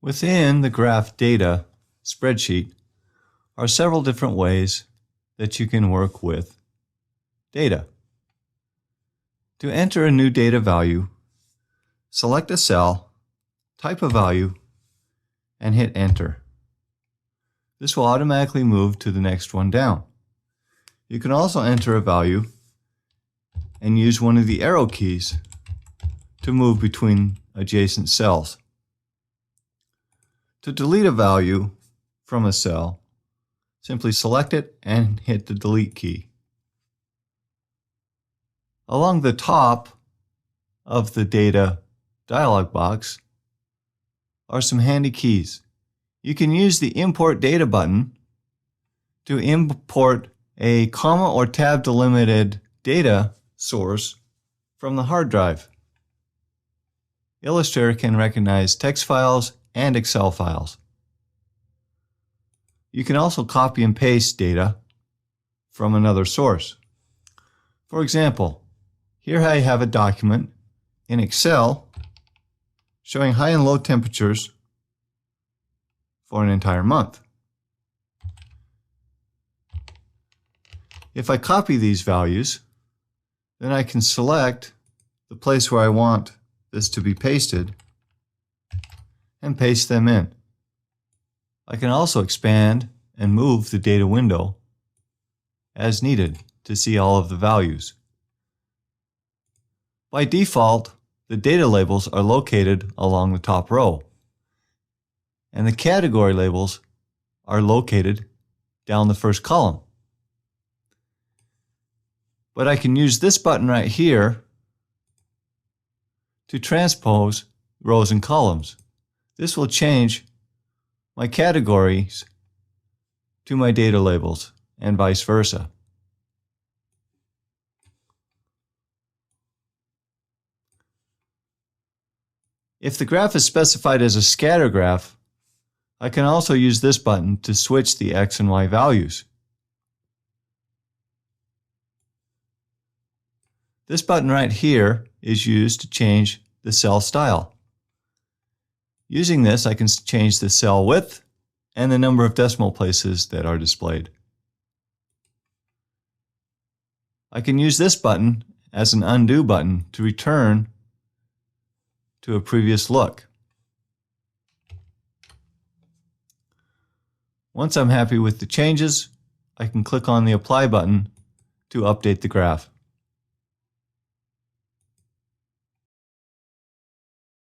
Within the graph data spreadsheet are several different ways that you can work with data. To enter a new data value, select a cell, type a value, and hit Enter. This will automatically move to the next one down. You can also enter a value and use one of the arrow keys to move between adjacent cells. To delete a value from a cell, simply select it and hit the Delete key. Along the top of the Data dialog box are some handy keys. You can use the Import Data button to import a comma or tab delimited data source from the hard drive. Illustrator can recognize text files and Excel files. You can also copy and paste data from another source. For example, here I have a document in Excel showing high and low temperatures for an entire month. If I copy these values, then I can select the place where I want this to be pasted and paste them in. I can also expand and move the data window as needed to see all of the values. By default, the data labels are located along the top row, and the category labels are located down the first column. But I can use this button right here to transpose rows and columns. This will change my categories to my data labels and vice versa. If the graph is specified as a scatter graph, I can also use this button to switch the X and Y values. This button right here is used to change the cell style. Using this, I can change the cell width and the number of decimal places that are displayed. I can use this button as an undo button to return to a previous look. Once I'm happy with the changes, I can click on the Apply button to update the graph.